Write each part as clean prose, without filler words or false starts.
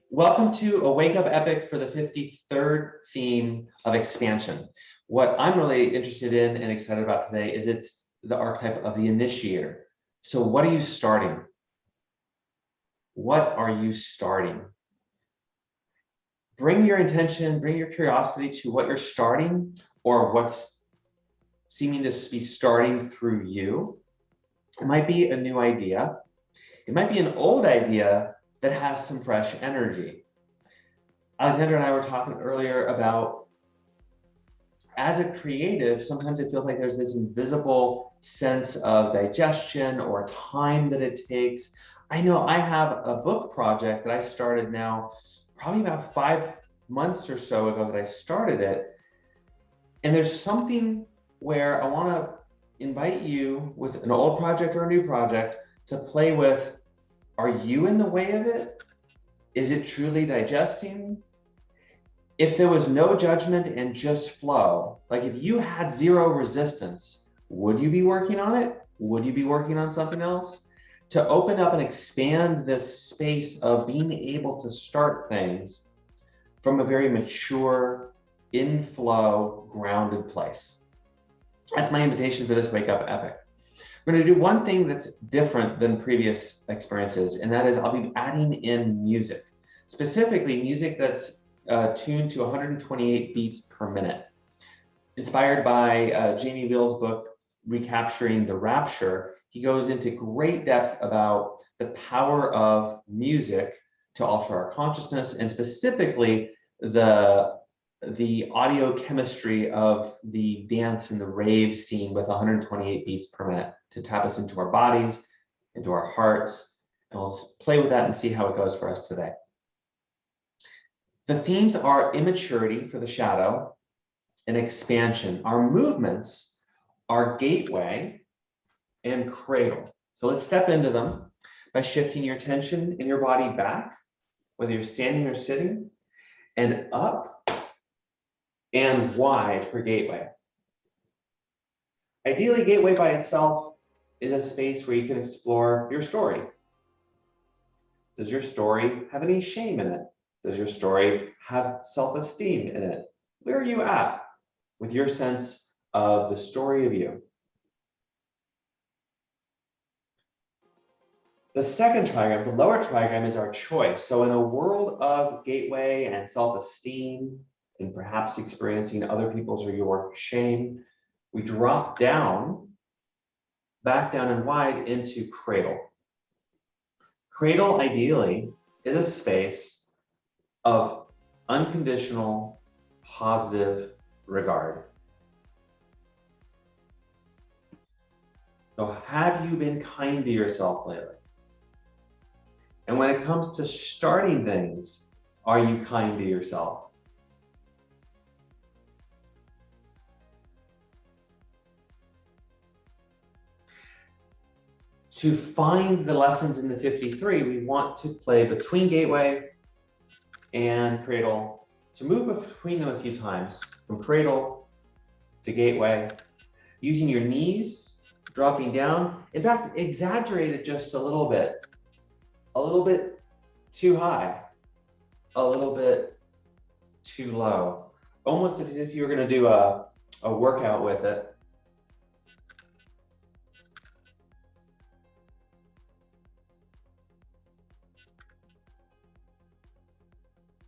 Welcome to a Wake Up Epic for the 53rd theme of expansion. What I'm really interested in and excited about today is it's the archetype of the initiator. So what are you starting? What are you starting? Bring your intention, bring your curiosity to what you're starting or what's seeming to be starting through you. It might be a new idea. It might be an old idea that has some fresh energy. Alexandra and I were talking earlier about, as a creative, sometimes it feels like there's this invisible sense of digestion or time that it takes. I know I have a book project that I started now, probably about 5 months or so ago that I started it. And there's something where I want to invite you with an old project or a new project to play with. Are you in the way of it? Is it truly digesting? If there was no judgment and just flow, like if you had zero resistance, would you be working on it? Would you be working on something else? To open up and expand this space of being able to start things from a very mature, in flow, grounded place. That's my invitation for this Wake Up Epic. We're going to do one thing that's different than previous experiences, and that is I'll be adding in music, specifically music that's tuned to 128 beats per minute. Inspired by Jamie Wheel's book, Recapturing the Rapture, he goes into great depth about the power of music to alter our consciousness, and specifically the audio chemistry of the dance and the rave scene with 128 beats per minute to tap us into our bodies, into our hearts, and we'll play with that and see how it goes for us today. The themes are immaturity for the shadow and expansion. Our movements are gateway and cradle. So let's step into them by shifting your attention in your body back, whether you're standing or sitting, and up and wide for gateway. Ideally, gateway by itself is a space where you can explore your story. Does your story have any shame in it? Does your story have self-esteem in it? Where are you at with your sense of the story of you? The second trigram, the lower trigram, is our choice. So in a world of gateway and self-esteem, and perhaps experiencing other people's or your shame, we drop down, back down and wide into cradle. Cradle, ideally, is a space of unconditional, positive regard. So have you been kind to yourself lately? And when it comes to starting things, are you kind to yourself? To find the lessons in the 53, we want to play between gateway and cradle, to move between them a few times, from cradle to gateway, using your knees, dropping down. In fact, exaggerate it just a little bit too high, a little bit too low, almost as if you were going to do a workout with it.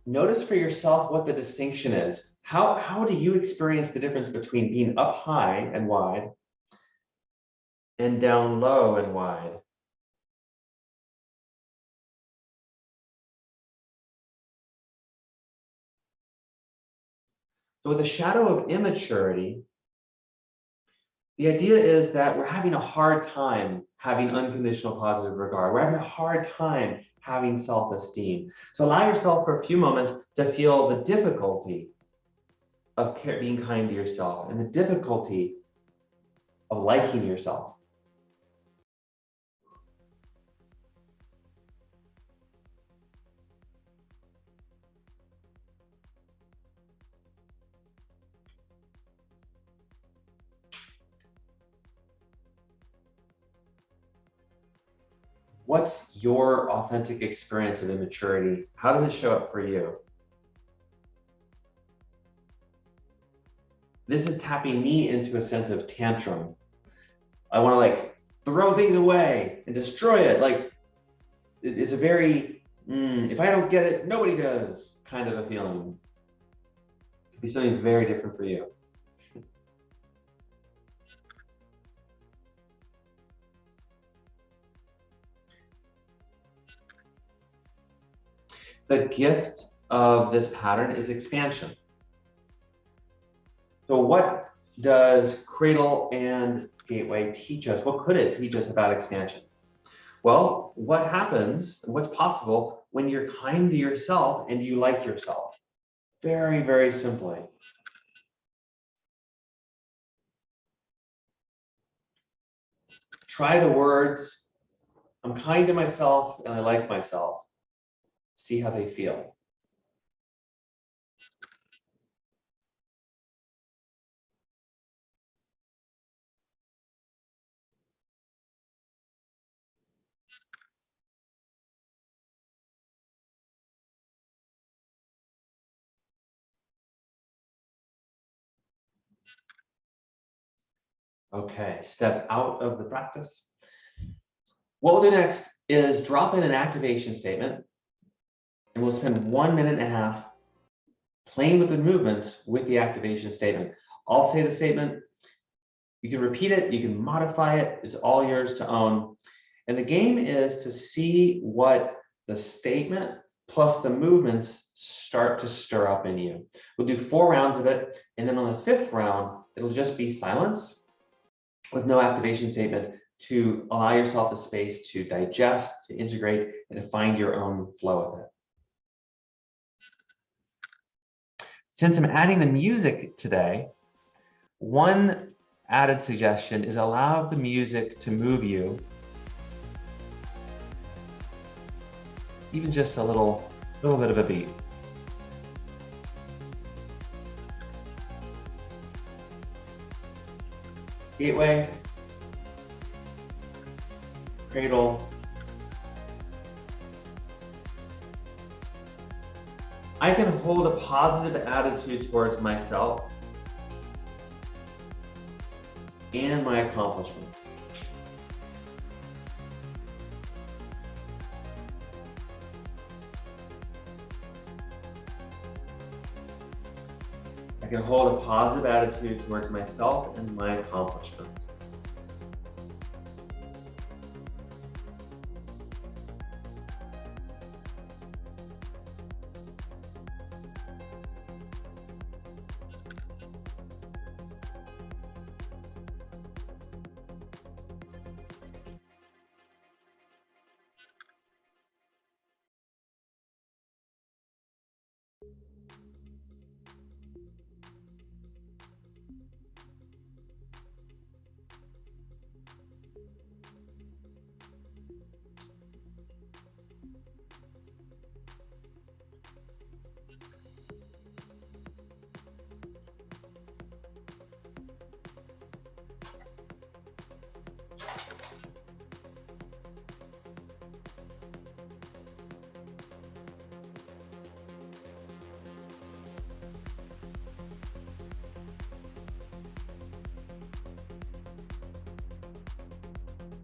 Notice for yourself what the distinction is. How do you experience the difference between being up high and wide and down low and wide? So with the shadow of immaturity, the idea is that we're having a hard time having unconditional positive regard. We're having a hard time having self-esteem. So allow yourself for a few moments to feel the difficulty of being kind to yourself and the difficulty of liking yourself. What's your authentic experience of immaturity? How does it show up for you? This is tapping me into a sense of tantrum. I want to like throw things away and destroy it. Like it's a very, if I don't get it, nobody does kind of a feeling. It could be something very different for you. The gift of this pattern is expansion. So what does Cradle and Gateway teach us? What could it teach us about expansion? Well, what happens, what's possible when you're kind to yourself and you like yourself? Very, very simply. Try the words, I'm kind to myself and I like myself. See how they feel. Okay, step out of the practice. What we'll do next is drop in an activation statement, and we'll spend 1.5 minutes playing with the movements with the activation statement. I'll say the statement, you can repeat it, you can modify it, it's all yours to own. And the game is to see what the statement plus the movements start to stir up in you. We'll do 4 rounds of it, and then on the 5th round, it'll just be silence with no activation statement to allow yourself the space to digest, to integrate, and to find your own flow with it. Since I'm adding the music today, one added suggestion is allow the music to move you, even just a little bit of a beat. Gateway, Cradle. I can hold a positive attitude towards myself and my accomplishments. I can hold a positive attitude towards myself and my accomplishments.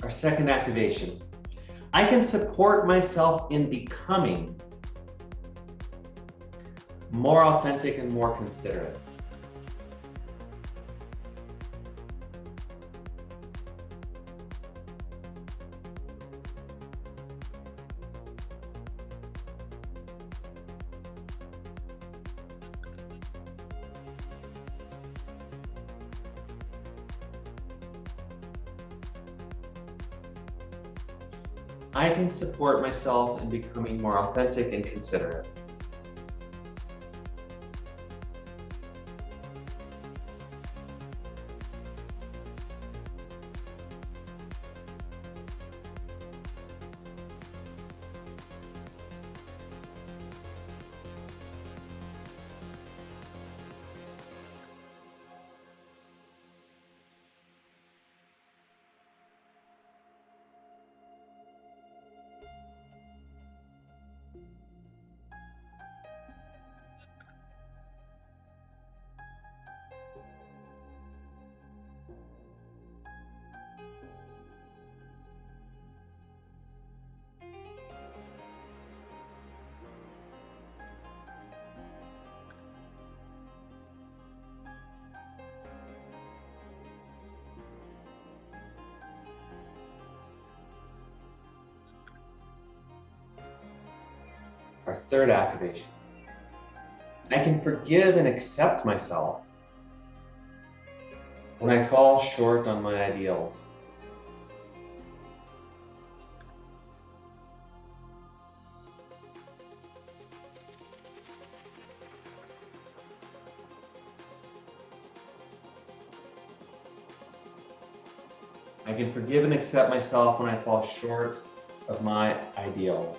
Our second activation. I can support myself in becoming more authentic and more considerate. I can support myself in becoming more authentic and considerate. Our third activation. I can forgive and accept myself when I fall short on my ideals. I can forgive and accept myself when I fall short of my ideals.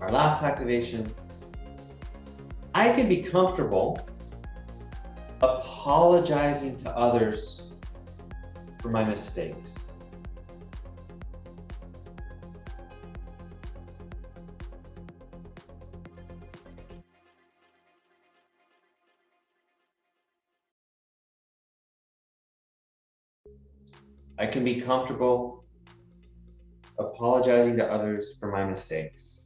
Our last activation. I can be comfortable apologizing to others for my mistakes. I can be comfortable apologizing to others for my mistakes.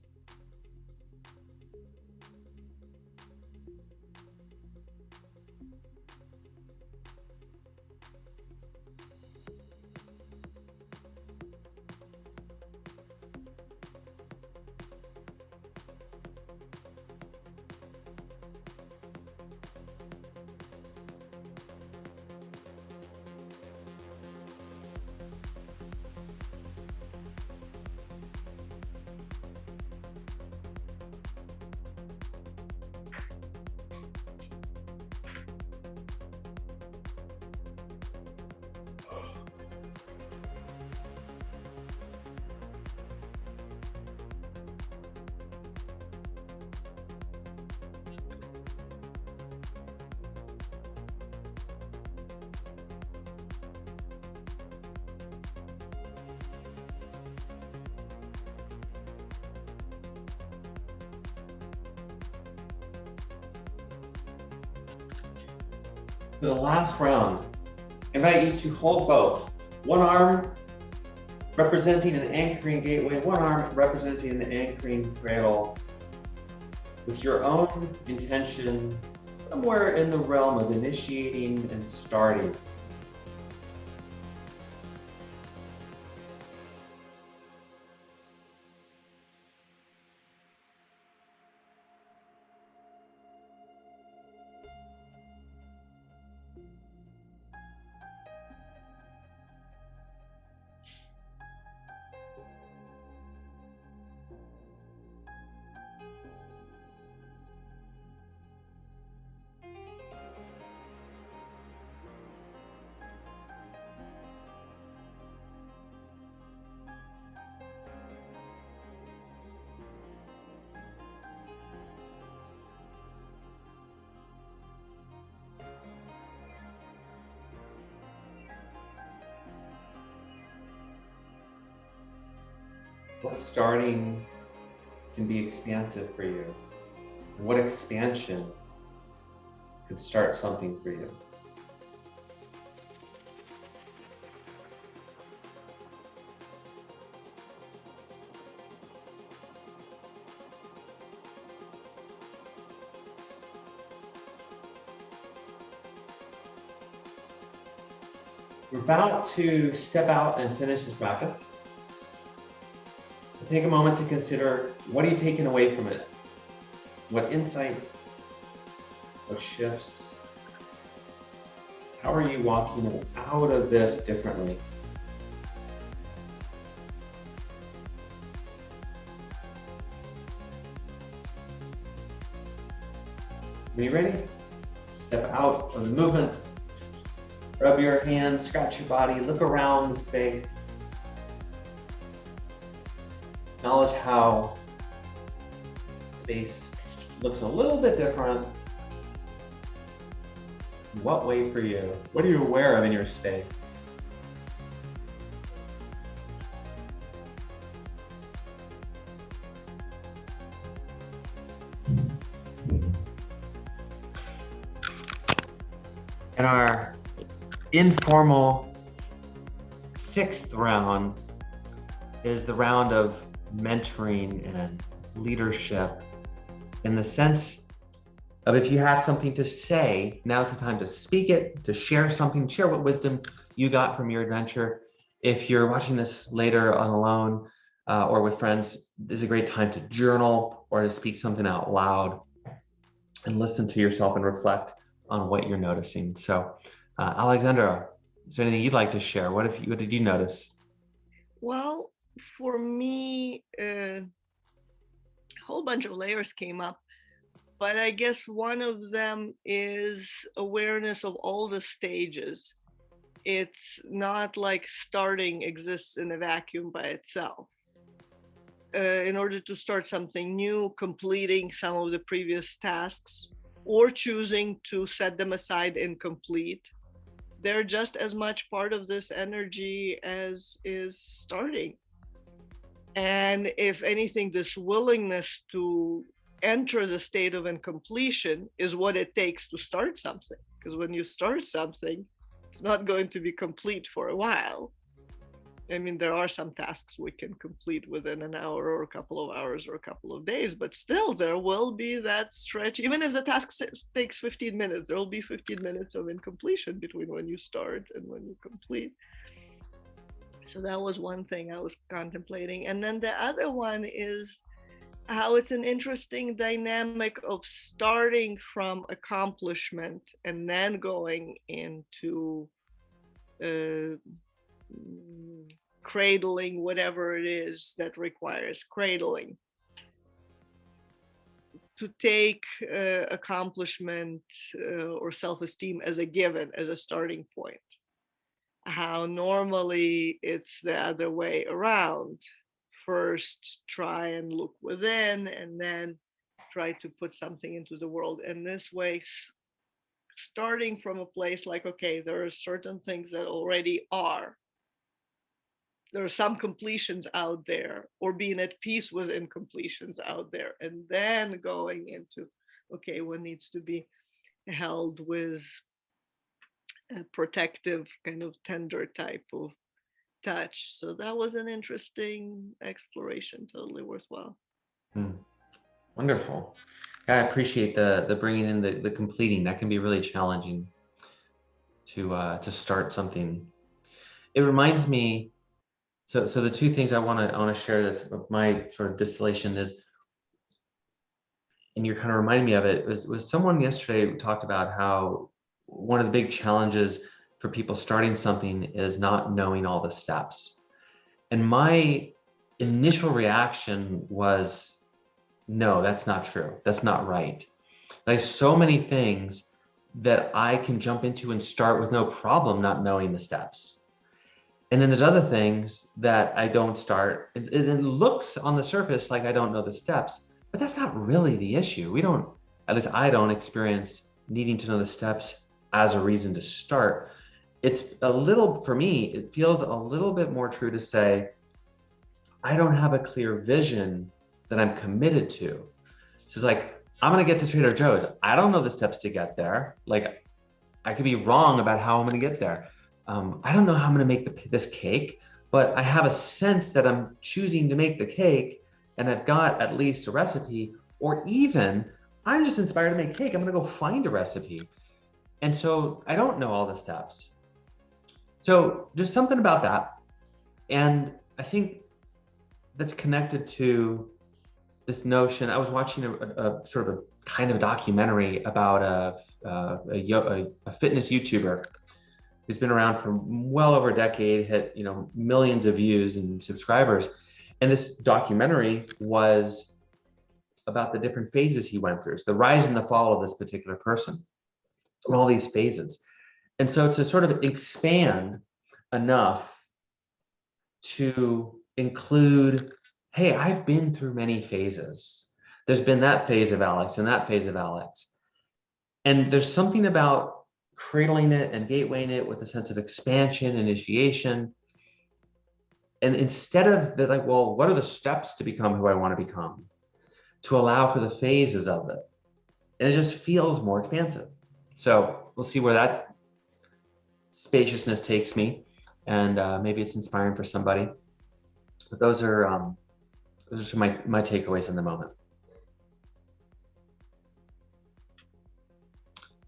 For the last round, I invite you to hold both. One arm representing an anchoring gateway, one arm representing an anchoring cradle, with your own intention somewhere in the realm of initiating and starting. What starting can be expansive for you? And what expansion could start something for you? We're about to step out and finish this practice. Take a moment to consider, what are you taking away from it? What insights? What shifts? How are you walking out of this differently? Are you ready? Step out of the movements. Rub your hands, scratch your body, look around the space. Acknowledge how space looks a little bit different. What way for you? What are you aware of in your space? And our informal 6th round is the round of mentoring and leadership, in the sense of, if you have something to say, now's the time to speak it, to share something, share what wisdom you got from your adventure. If you're watching this later on alone or with friends, this is a great time to journal or to speak something out loud and listen to yourself and reflect on what you're noticing. So, Alexandra, is there anything you'd like to share? What did you notice? Well, for me, a whole bunch of layers came up, but I guess one of them is awareness of all the stages. It's not like starting exists in a vacuum by itself. In order to start something new, completing some of the previous tasks, or choosing to set them aside incomplete, they're just as much part of this energy as is starting. And if anything, this willingness to enter the state of incompletion is what it takes to start something. Because when you start something, it's not going to be complete for a while. I mean, there are some tasks we can complete within an hour or a couple of hours or a couple of days, but still there will be that stretch. Even if the task takes 15 minutes, there will be 15 minutes of incompletion between when you start and when you complete. So that was one thing I was contemplating. And then the other one is how it's an interesting dynamic of starting from accomplishment and then going into uh, cradling whatever it is that requires cradling. To take accomplishment or self-esteem as a given, as a starting point. How normally it's the other way around. First, try and look within, and then try to put something into the world. And this way, starting from a place like, okay, there are certain things that already are. There are some completions out there, or being at peace with incompletions out there, and then going into, okay, what needs to be held with a protective, kind of tender type of touch. So that was an interesting exploration, totally worthwhile. Hmm. Wonderful. Yeah, I appreciate the bringing in the completing. That can be really challenging to start something. It reminds me. So the two things I want to share, that's my sort of distillation is, and you're kind of reminding me of it, was someone yesterday who talked about how one of the big challenges for people starting something is not knowing all the steps. And my initial reaction was, no, that's not true. That's not right. There's so many things that I can jump into and start with no problem, not knowing the steps. And then there's other things that I don't start. It looks on the surface like I don't know the steps, but that's not really the issue. We don't, at least I don't experience needing to know the steps as a reason to start. It's a little, for me, it feels a little bit more true to say, I don't have a clear vision that I'm committed to. So it's like, I'm gonna get to Trader Joe's. I don't know the steps to get there. Like, I could be wrong about how I'm gonna get there. I don't know how I'm gonna make this cake, but I have a sense that I'm choosing to make the cake, and I've got at least a recipe, or even I'm just inspired to make cake. I'm gonna go find a recipe. And so I don't know all the steps. So there's something about that. And I think that's connected to this notion. I was watching a sort of a kind of documentary about a fitness YouTuber who's been around for well over a decade, hit millions of views and subscribers. And this documentary was about the different phases he went through. So the rise and the fall of this particular person, and all these phases. And so to sort of expand enough to include, hey, I've been through many phases. There's been that phase of Alex and that phase of Alex. And there's something about cradling it and gatewaying it with a sense of expansion, initiation. And instead of the like, well, what are the steps to become who I want to become? To allow for the phases of it. And it just feels more expansive. So we'll see where that spaciousness takes me. And maybe it's inspiring for somebody. But those are my takeaways in the moment.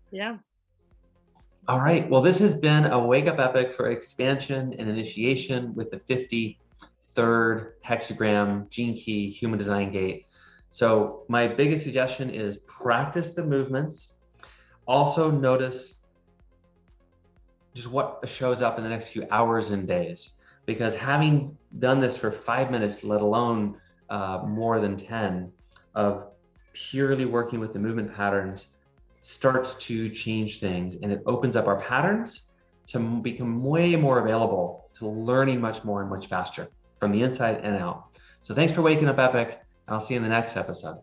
Yeah. All right. Well, this has been a wake up epic for expansion and initiation with the 53rd hexagram gene key human design gate. So my biggest suggestion is practice the movements. Also notice just what shows up in the next few hours and days, because having done this for 5 minutes, let alone more than 10 of purely working with the movement patterns, starts to change things, and it opens up our patterns to become way more available to learning much more and much faster from the inside and out. So thanks for waking up epic, and I'll see you in the next episode.